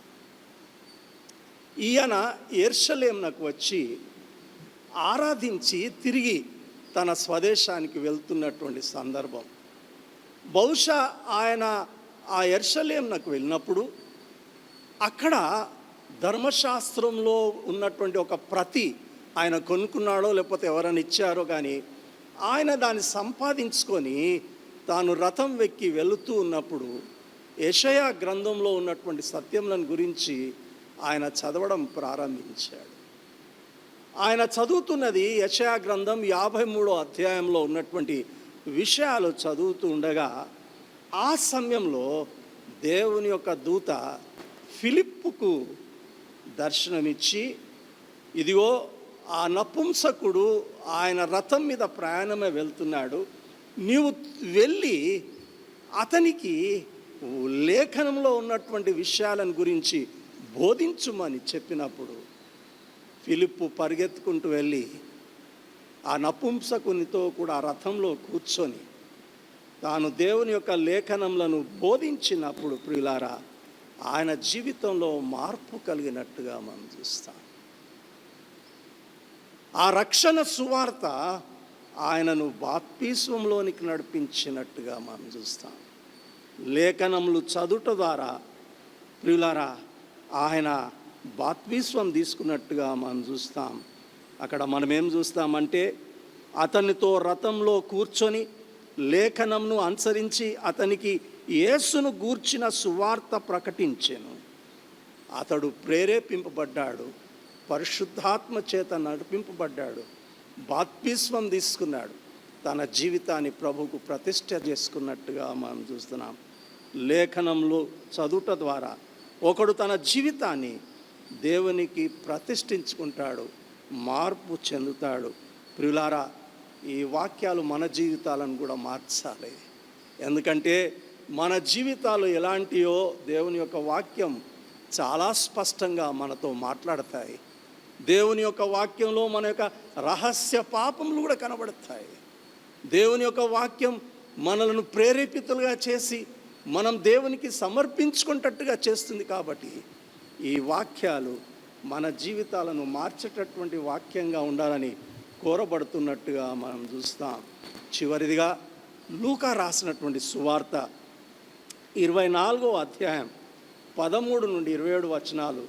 ఈయన యెరూషలేమునకు వచ్చి ఆరాధించి తిరిగి తన స్వదేశానికి వెళ్తున్నటువంటి సందర్భం. బహుశా ఆయన ఆ యెరూషలేమునకు వెళ్ళినప్పుడు అక్కడ ధర్మశాస్త్రంలో ఉన్నటువంటి ఒక ప్రతి ఆయన కొనుక్కున్నాడో లేకపోతే ఎవరైనా ఇచ్చారో కానీ ఆయన దాన్ని సంపాదించుకొని తాను రథం వెక్కి వెళుతూ ఉన్నప్పుడు యెషయా గ్రంథంలో ఉన్నటువంటి సత్యములను గురించి ఆయన చదవడం ప్రారంభించాడు. ఆయన చదువుతున్నది యెషయా గ్రంథం 53వ అధ్యాయంలో ఉన్నటువంటి విషయాలు చదువుతూ ఉండగా ఆ సమయంలో దేవుని యొక్క దూత ఫిలిప్పుకు దర్శనమిచ్చి, ఇదిగో ఆ నపుంసకుడు ఆయన రథం మీద ప్రయాణమే వెళ్తున్నాడు, నీవు వెళ్ళి అతనికి లేఖనంలో ఉన్నటువంటి విషయాలను గురించి బోధించుమని చెప్పినప్పుడు ఫిలిప్పు పరిగెత్తుకుంటూ వెళ్ళి ఆ నపుంసకునితో కూడా ఆ రథంలో కూర్చొని తాను దేవుని యొక్క లేఖనములను బోధించినప్పుడు ప్రియులారా ఆయన జీవితంలో మార్పు కలిగినట్టుగా మనం చూస్తాం. ఆ రక్షణ సువార్త ఆయనను బాప్తిస్మంలోనికి నడిపించినట్టుగా మనం చూస్తాం. లేఖనములు చదువుట ద్వారా ప్రియులారా ఆయన బాప్తిస్మం తీసుకున్నట్టుగా మనం చూస్తాం. అక్కడ మనం ఏం చూస్తామంటే అతనితో రథంలో కూర్చొని లేఖనంను అనుసరించి అతనికి యేసును గూర్చిన సువార్త ప్రకటించెను. అతడు ప్రేరేపింపబడ్డాడు, పరిశుద్ధాత్మ చేత నడిపింపబడ్డాడు, బాప్తిస్మం తీసుకున్నాడు, తన జీవితాన్ని ప్రభువుకు ప్రతిష్ఠ చేసుకున్నట్టుగా మనం చూస్తున్నాం. లేఖనంలో చదువుట ద్వారా ఒకడు తన జీవితాన్ని దేవునికి ప్రతిష్ఠించుకుంటాడు, మార్పు చెందుతాడు. ప్రియులారా ఈ వాక్యాలు మన జీవితాలను కూడా మార్చాలి. ఎందుకంటే మన జీవితాలు ఎలాంటియో దేవుని యొక్క వాక్యం చాలా స్పష్టంగా మనతో మాట్లాడతాయి. దేవుని యొక్క వాక్యంలో మన యొక్క రహస్య పాపములు కూడా కనబడతాయి. దేవుని యొక్క వాక్యం మనలను ప్రేరేపితులుగా చేసి మనం దేవునికి సమర్పించుకునేటట్టుగా చేస్తుంది. కాబట్టి ఈ వాక్యాలు మన జీవితాలను మార్చేటటువంటి వాక్యంగా ఉండాలని కోరబడుతున్నట్టుగా మనం చూస్తాం. చివరిదిగా లూకా రాసినటువంటి సువార్త 24వ అధ్యాయం 13 నుండి 27 వచనాలు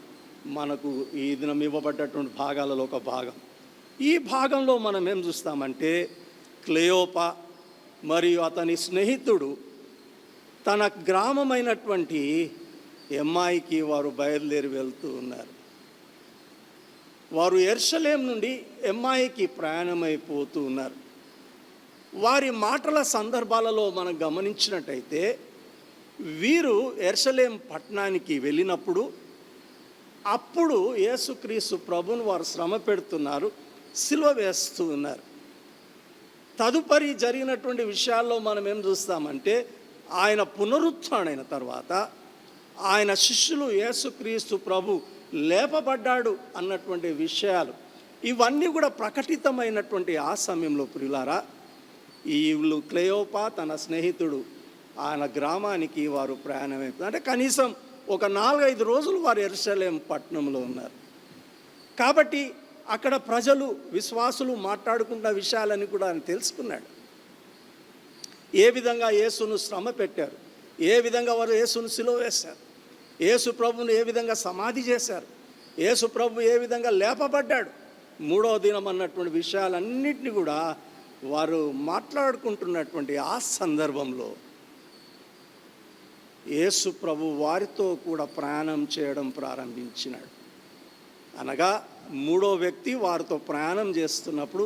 మనకు ఈ దినం ఇవ్వబడ్డటువంటి భాగాలలో ఒక భాగం. ఈ భాగంలో మనం ఏం చూస్తామంటే క్లెయోపా మరియు అతని స్నేహితుడు తన గ్రామమైనటువంటి ఎమ్మాయికి వారు బయలుదేరి వెళ్తూ ఉన్నారు. వారు యెరూషలేము నుండి ఎమ్మాయికి ప్రయాణమైపోతూ ఉన్నారు. వారి మాటల సందర్భాలలో మనం గమనించినట్టయితే వీరు యెరూషలేము పట్టణానికి వెళ్ళినప్పుడు అప్పుడు యేసుక్రీస్తు ప్రభువును వారు శ్రమ పెడుతున్నారు, సిలువ వేస్తూ ఉన్నారు. తదుపరి జరిగినటువంటి విషయాల్లో మనం ఏం చూస్తామంటే ఆయన పునరుత్థానమైన తర్వాత ఆయన శిష్యులు యేసుక్రీస్తు ప్రభు లేపబడ్డాడు అన్నటువంటి విషయాలు ఇవన్నీ కూడా ప్రకటితమైనటువంటి ఆ సమయంలో ప్రియులారా వీళ్ళు క్లెయోపా తన స్నేహితుడు ఆయన గ్రామానికి వారు ప్రయాణమైపోతారు. అంటే కనీసం ఒక 4-5 రోజులు వారు యెరూషలేము పట్టణంలో ఉన్నారు. కాబట్టి అక్కడ ప్రజలు విశ్వాసులు మాట్లాడుకున్న విషయాలని కూడా ఆయన తెలుసుకున్నాడు. ఏ విధంగా యేసును శ్రమ పెట్టారు, ఏ విధంగా వారు యేసును సిలువ వేశారు, యేసు ప్రభువును ఏ విధంగా సమాధి చేశారు, యేసు ప్రభు ఏ విధంగా లేపబడ్డాడు 3వ దినం అన్నటువంటి విషయాలన్నింటినీ కూడా వారు మాట్లాడుకుంటున్నటువంటి ఆ సందర్భంలో యేసు ప్రభు వారితో కూడా ప్రయాణం చేయడం ప్రారంభించినాడు. అనగా 3వ వ్యక్తి వారితో ప్రయాణం చేస్తున్నప్పుడు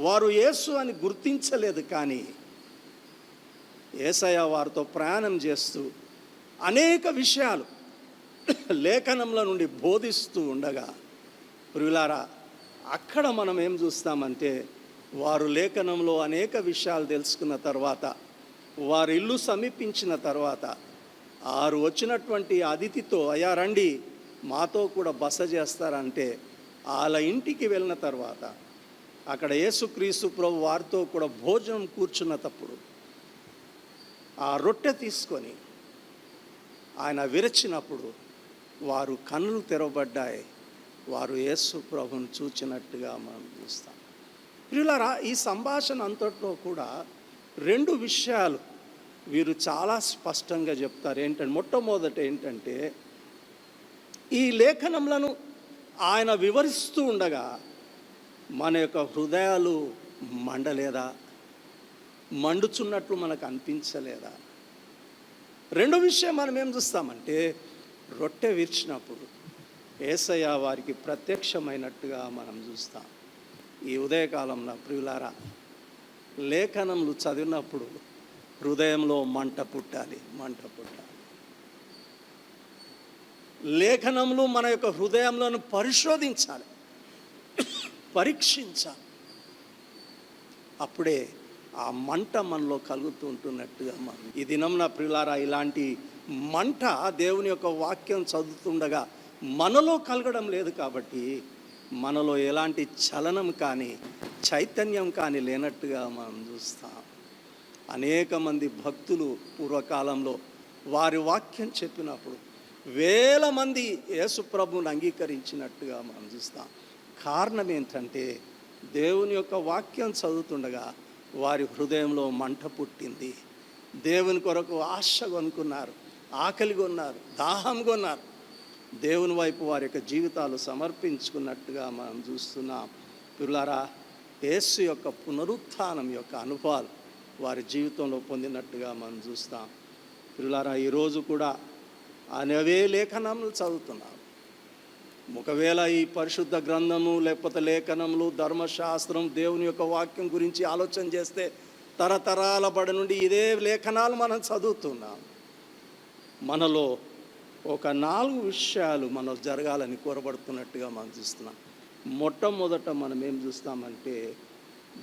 వారు యేసు అని గుర్తించలేదు, కానీ యేసయ్య వారితో ప్రయాణం చేస్తూ అనేక విషయాలు లేఖనంల నుండి బోధిస్తూ ఉండగా ప్రియులారా అక్కడ మనం ఏం చూస్తామంటే వారు లేఖనంలో అనేక విషయాలు తెలుసుకున్న తర్వాత వారి ఇల్లు సమీపించిన తర్వాత వారు వచ్చినటువంటి అతిథితో అయ్యా రండి మాతో కూడా బస చేస్తారంటే వాళ్ళ ఇంటికి వెళ్ళిన తర్వాత అక్కడ యేసుక్రీస్తు ప్రభు వారితో కూడా భోజనం కూర్చున్నప్పుడు ఆ రొట్టె తీసుకొని ఆయన విరచినప్పుడు వారు కన్నులు తెరవబడ్డాయి. వారు యేసు ప్రభుని చూచినట్టుగా మనం చూస్తాం. ప్రియులారా, ఈ సంభాషణ అంతట్లో కూడా 2 విషయాలు వీరు చాలా స్పష్టంగా చెప్తారు. ఏంటంటే, మొట్టమొదట ఏంటంటే, ఈ లేఖనములను ఆయన వివరిస్తూ ఉండగా మన యొక్క హృదయాలు మండలేదా, మండుచున్నట్లు మనకు అనిపించలేదా? రెండో విషయం మనం ఏం చూస్తామంటే, రొట్టె విరిచినప్పుడు యేసయ్య వారికి ప్రత్యక్షమైనట్టుగా మనం చూస్తాం. ఈ ఉదయకాలంలో ప్రియులారా, లేఖనములు చదివినప్పుడు హృదయంలో మంట పుట్టాలి. లేఖనములు మన యొక్క హృదయంలోను పరిశోధించాలి, పరీక్షించాలి. అప్పుడే ఆ మంట మనలో కలుగుతూ ఉంటున్నట్టుగా ఈ దినం నా ప్రియులారా, ఇలాంటి మంట దేవుని యొక్క వాక్యం చదువుతుండగా మనలో కలగడం లేదు. కాబట్టి మనలో ఎలాంటి చలనం కానీ చైతన్యం కానీ లేనట్టుగా మనం చూస్తాం. అనేక మంది భక్తులు పూర్వకాలంలో వారి వాక్యం చెప్పినప్పుడు వేల మంది యేసు ప్రభువుని అంగీకరించినట్టుగా మనం చూస్తాం. కారణం ఏంటంటే, దేవుని యొక్క వాక్యం చదువుతుండగా వారి హృదయంలో మంట పుట్టింది. దేవుని కొరకు ఆశ కొనుక్కున్నారు, ఆకలి కొన్నారు, దాహం కొన్నారు. దేవుని వైపు వారి యొక్క జీవితాలు సమర్పించుకున్నట్టుగా మనం చూస్తున్నాం. పిల్లారా, యేసు యొక్క పునరుత్థానం యొక్క అనుభవాలు వారి జీవితంలో పొందినట్టుగా మనం చూస్తాం. పిల్లారా, ఈరోజు కూడా అనేవే లేఖనములు చదువుతున్నాం. ఒకవేళ ఈ పరిశుద్ధ గ్రంథము లేకపోతే లేఖనములు, ధర్మశాస్త్రం, దేవుని యొక్క వాక్యం గురించి ఆలోచన చేస్తే తరతరాల బడి నుండి ఇదే లేఖనాలు మనం చదువుతున్నాం. మనలో ఒక 4 విషయాలు మనలో జరగాలని కోరబడుతున్నట్టుగా మనం చూస్తున్నాం. మొట్టమొదట మనం ఏం చూస్తామంటే,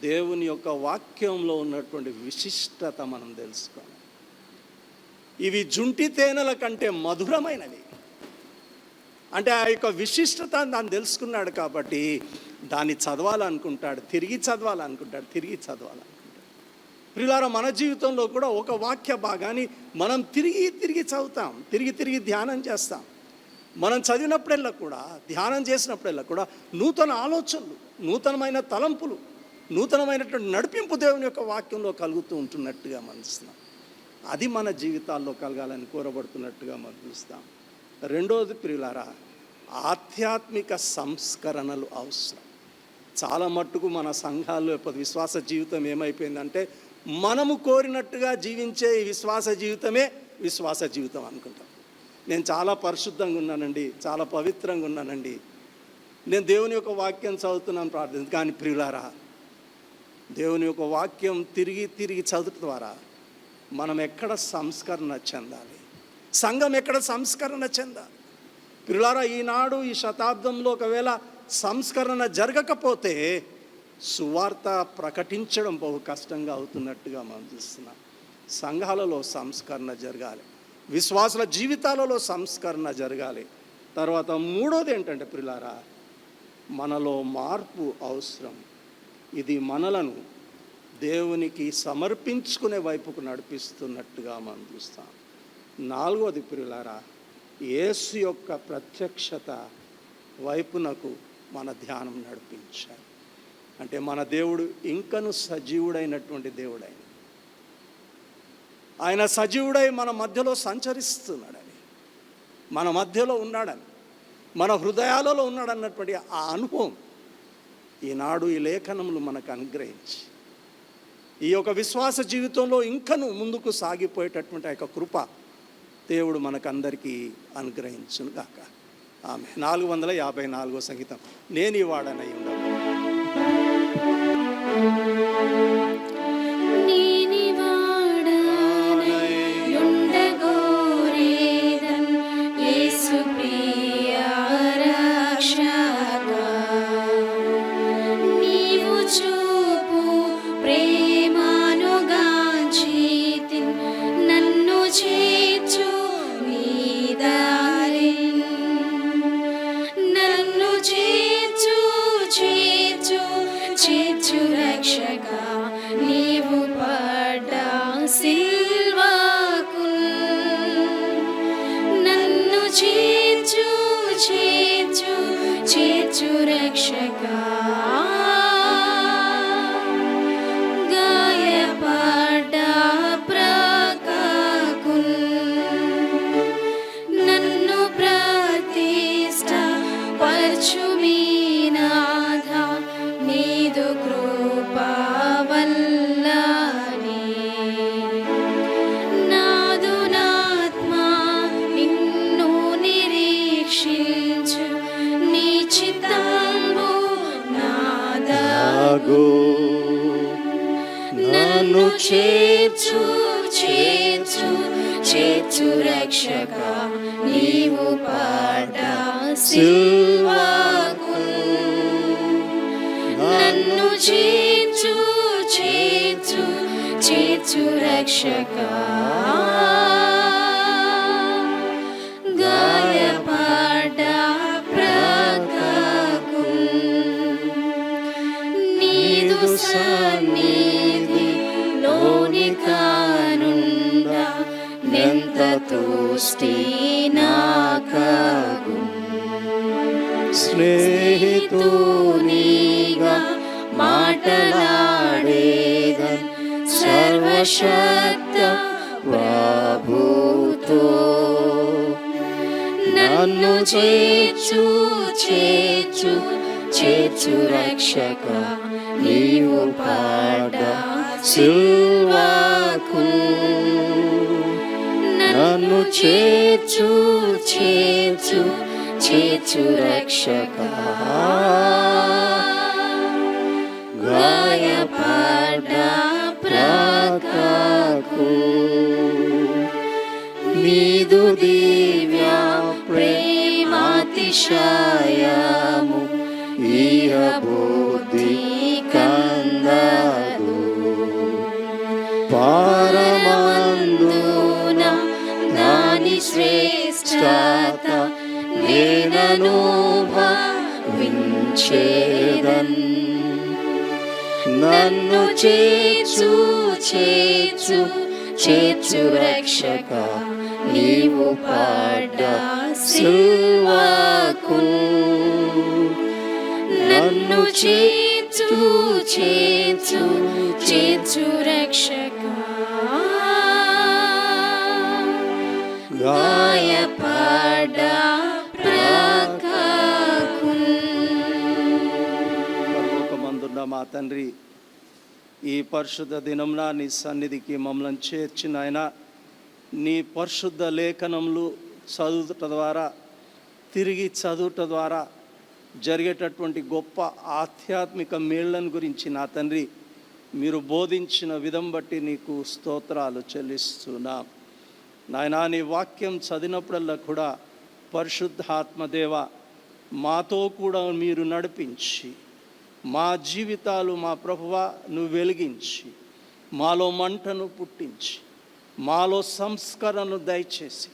దేవుని యొక్క వాక్యంలో ఉన్నటువంటి విశిష్టత మనం తెలుసుకోవాలి. ఇవి జుంటి తేనెల కంటే మధురమైనవి. అంటే ఆ యొక్క విశిష్టత దాన్ని తెలుసుకున్నాడు కాబట్టి దాన్ని చదవాలనుకుంటాడు, తిరిగి చదవాలనుకుంటాడు. ప్రియులారా, మన జీవితంలో కూడా ఒక వాక్య భాగాన్ని మనం తిరిగి చదువుతాం, తిరిగి ధ్యానం చేస్తాం. మనం చదివినప్పుడల్లా కూడా, ధ్యానం చేసినప్పుడల్లా కూడా నూతన ఆలోచనలు, నూతనమైన తలంపులు, నూతనమైనటువంటి నడిపింపు దేవుని యొక్క వాక్యంలో కలుగుతూ ఉంటున్నట్టుగా మనం చూస్తున్నాం. అది మన జీవితాల్లో కలగాలని కోరబడుతున్నట్టుగా మనం చూస్తాం. రెండోది ప్రియులారా, ఆధ్యాత్మిక సంస్కరణలు అవసరం. చాలా మట్టుకు మన సంఘాల్లో విశ్వాస జీవితం ఏమైపోయిందంటే, మనము కోరినట్టుగా జీవించే ఈ విశ్వాస జీవితమే విశ్వాస జీవితం అనుకుంటాం. నేను చాలా పరిశుద్ధంగా ఉన్నానండి, చాలా పవిత్రంగా ఉన్నానండి, నేను దేవుని యొక్క వాక్యం చదువుతున్నాను, ప్రార్థన. కానీ ప్రియులారా, దేవుని యొక్క వాక్యం తిరిగి చదువు ద్వారా మనం ఎక్కడ సంస్కరణ చెందాలి, సంఘం ఎక్కడ సంస్కరణ చెందాలి? ప్రియులారా, ఈనాడు ఈ శతాబ్దంలో ఒకవేళ సంస్కరణ జరగకపోతే సువార్త ప్రకటించడం బహు కష్టంగా అవుతున్నట్టుగా మనం చూస్తున్నాం. సంఘాలలో సంస్కరణ జరగాలి, విశ్వాసుల జీవితాలలో సంస్కరణ జరగాలి. తర్వాత మూడోది ఏంటంటే ప్రియులారా, మనలో మార్పు అవసరం. ఇది మనలను దేవునికి సమర్పించుకునే వైపుకు నడిపిస్తున్నట్టుగా మనం చూస్తాం. నాలుగోది ప్రియులారా, యేసు యొక్క ప్రత్యక్షత వైపునకు మన ధ్యానం నడిపించాలి. అంటే మన దేవుడు ఇంకను సజీవుడైనటువంటి దేవుడైన, ఆయన సజీవుడై మన మధ్యలో సంచరిస్తున్నాడని, మన మధ్యలో ఉన్నాడని, మన హృదయాలలో ఉన్నాడన్నటువంటి ఆ అనుభవం ఈనాడు ఈ లేఖనములు మనకు అనుగ్రహించి ఈ యొక్క విశ్వాస జీవితంలో ఇంకను ముందుకు సాగిపోయేటటువంటి ఆ యొక్క కృప దేవుడు మనకందరికీ అనుగ్రహించును గాక. ఆమె 454వ సంగీతం. నేను ఈ వాడనై ఉండను. నన్ను చేర్చు రక్షకా గాయపడ్డ ప్రక్కకున్ నన్ను ప్రతిష్ట పరచు మీ నాథ నీదు కృప వల్లనే నాదునాత్మా నిన్ను నిరీక్షించు నీ చిత్తంబు నాదగు నన్ను చేర్చు చేర్చు చేర్చు రక్షక నీవు పడ్డ సిల్వకు నన్ను చేర్చు చేర్చు చేర్చు రక్షక గాయపడ్డ ప్రక్కకు నీదు సన్నిధి లోని కానుండా నెంత తుష్టి నాకగు స్నేహితునిగా మాటలాడేదన్ సర్వశక్త ప్రభుతో నన్ను చేర్చు చేర్చు చేర్చు రక్షక నీవు పడ్డ సిల్వకు నన్ను చేర్చు చేర్చు చేర్చు రక్షక గాయపడ్డ ప్రక్కకు నీదు దివ్య ప్రేమాతిశయము ఇహ బుద్ధి కందదు పరమందున దాని శ్రేష్టత నేననుభవించేదన్ నన్ను చేర్చు చేర్చు చేర్చు రక్షక నీవు పడ్డ సిల్వకు నన్ను చేర్చు చేర్చు చేర్చు రక్షక గాయపడ్డ ప్రక్కకు పరలోకమందున్న మా తండ్రి, ఈ పరిశుద్ధ దినంన నీ సన్నిధికి మమ్మల్ని చేర్చిన ఆయన నీ పరిశుద్ధ లేఖనములు చదువుట ద్వారా, తిరిగి చదువుట ద్వారా జరిగేటటువంటి గొప్ప ఆధ్యాత్మిక మేళ్లను గురించి నా తండ్రి మీరు బోధించిన విధం బట్టి నీకు స్తోత్రాలు చెల్లిస్తున్నాం. నాయనా, నీ వాక్యం చదివినప్పుడల్లా కూడా పరిశుద్ధాత్మదేవ మాతో కూడా మీరు నడిపించి మా జీవితాలు మా ప్రభువా నువ్వు వెలిగించి మాలో మంటను పుట్టించి మాలో సంస్కరణను దయచేసి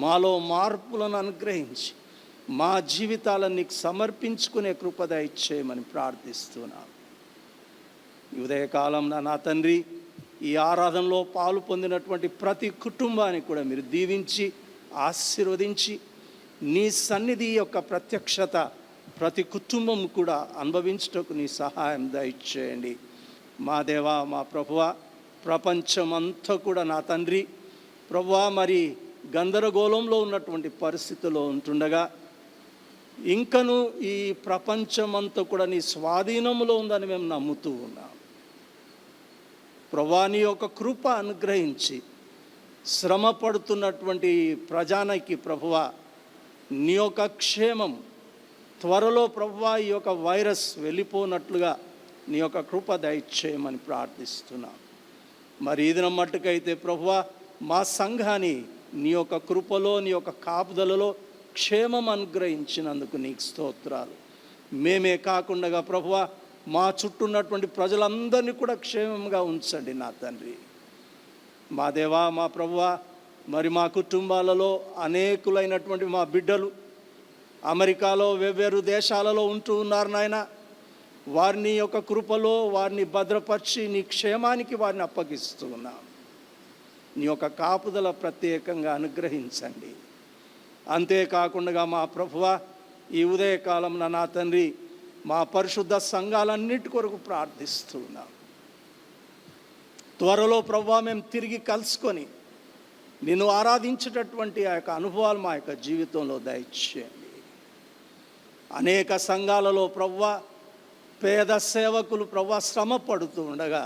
మాలో మార్పులను అనుగ్రహించి మా జీవితాలను నీకు సమర్పించుకునే కృప దయచేయమని ప్రార్థిస్తున్నాను. ఈ ఉదయకాలం నా తండ్రి, ఈ ఆరాధనలో పాలు పొందినటువంటి ప్రతి కుటుంబాన్ని కూడా మీరు దీవించి ఆశీర్వదించి నీ సన్నిధి యొక్క ప్రత్యక్షత ప్రతి కుటుంబం కూడా అనుభవించటకు నీ సహాయం దయచేయండి. మా దేవా, మా ప్రభువా, ప్రపంచమంతా కూడా నా తండ్రి ప్రభువా మరి గందరగోళంలో ఉన్నటువంటి పరిస్థితుల్లో ఉంటుండగా ఇంకను ఈ ప్రపంచమంతా కూడా నీ స్వాధీనంలో ఉందని మేము నమ్ముతూ ఉన్నాం. ప్రభువా, నీ యొక్క కృప అనుగ్రహించి శ్రమ పడుతున్నటువంటి ప్రజానికి ప్రభువా నీ యొక్క క్షేమం త్వరలో ప్రభువా ఈ యొక్క వైరస్ వెళ్ళిపోనట్లుగా నీ యొక్క కృప దయచేయమని ప్రార్థిస్తున్నాం. మరి ఈ దినం మట్టుకైతే ప్రభువా మా సంఘాన్ని నీ యొక్క కృపలో నీ యొక్క కాపుదలలో క్షేమం అనుగ్రహించినందుకు నీకు స్తోత్రాలు. మేమే కాకుండా ప్రభువా మా చుట్టూ ఉన్నటువంటి ప్రజలందరినీ కూడా క్షేమంగా ఉంచండి నా తండ్రి. మా దేవా, మా ప్రభువా, మరి మా కుటుంబాలలో అనేకులైనటువంటి మా బిడ్డలు అమెరికాలో వేర్వేరు దేశాలలో ఉంటూ ఉన్నారు నాయన. వారిని యొక్క కృపలో వారిని భద్రపరిచి నీ క్షేమానికి వారిని అప్పగిస్తూ ఉన్నాం. నీ యొక్క కాపుదల ప్రత్యేకంగా అనుగ్రహించండి. అంతేకాకుండా మా ప్రభువా ఈ ఉదయకాలం నా తండ్రి మా పరిశుద్ధ సంఘాలన్నిటి కొరకు ప్రార్థిస్తున్నాం. త్వరలో ప్రభువా మేము తిరిగి కలుసుకొని నిన్ను ఆరాధించేటటువంటి ఆ యొక్క అనుభవాలు మా యొక్క జీవితంలో దయచేయండి. అనేక సంఘాలలో ప్రభువా పేద సేవకులు ప్రభువా శ్రమ పడుతూ ఉండగా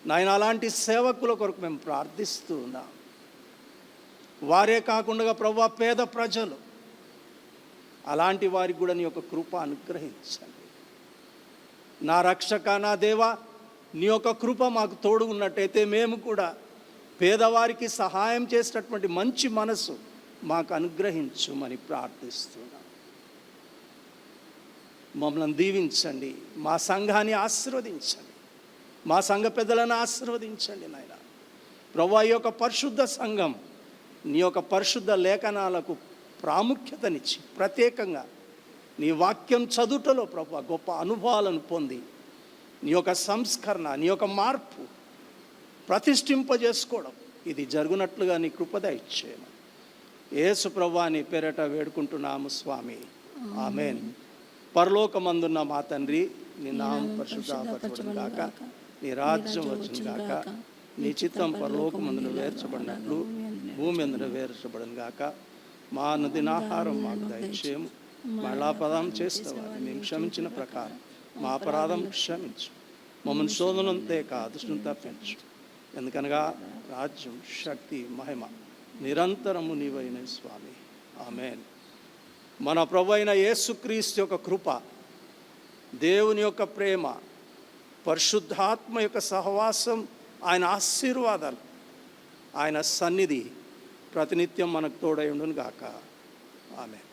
నాయన అలాంటి సేవకుల కొరకు మేము ప్రార్థిస్తూ ఉన్నాం. వారే కాకుండా ప్రభువా పేద ప్రజలు, అలాంటి వారికి కూడా నీ యొక్క కృప అనుగ్రహించండి. నా రక్షక, నా దేవా, నీ యొక్క కృప మాకు తోడు ఉన్నట్టయితే మేము కూడా పేదవారికి సహాయం చేసేటటువంటి మంచి మనసు మాకు అనుగ్రహించుమని ప్రార్థిస్తున్నాం. మమ్మల్ని దీవించండి, మా సంఘాన్ని ఆశీర్వదించండి, మా సంఘ పెద్దలను ఆశీర్వదించండి నాయన. ప్రభువా, ఈ యొక్క పరిశుద్ధ సంఘం నీ యొక్క పరిశుద్ధ లేఖనాలకు ప్రాముఖ్యతనిచ్చి ప్రత్యేకంగా నీ వాక్యం చదువుటలో ప్రభువా గొప్ప అనుభవాలను పొంది నీ యొక్క సంస్కరణ, నీ యొక్క మార్పు ప్రతిష్ఠింపజేసుకోవడం ఇది జరుగునట్లుగా నీ కృపద ఇచ్చేయము. యేసు ప్రభువా నీ పేరట వేడుకుంటున్నాము స్వామి, ఆమేన్. పరలోకమందున్న మా తండ్రి, నీ నామం పరిశుద్ధపరచబడును గాక, నీ రాజ్యం వచ్చును గాక, నీ చిత్తం పరలోకమందున వేర్చబడినట్లు భూమి అందున వేర్చబడును గాక. మా అనుదినాహారం మాకు దయచేయము, మళ్ళా అపరాధం చేసేవారిని మేము క్షమించిన ప్రకారం మా అపరాధం క్షమించు, మమ్మల్ని శోధనంతే దుష్టుని తప్పించు. ఎందుకనగా రాజ్యం, శక్తి, మహిమ నిరంతరము నీవైన స్వామి, ఆమేన్. మన ప్రభు అయిన యేసుక్రీస్తు యొక్క కృప, దేవుని యొక్క ప్రేమ, పరిశుద్ధాత్మ యొక్క సహవాసం, ఆయన ఆశీర్వాదాలు, ఆయన సన్నిధి ప్రతినిత్యం మనకు తోడై ఉండును గాక, ఆమేన్.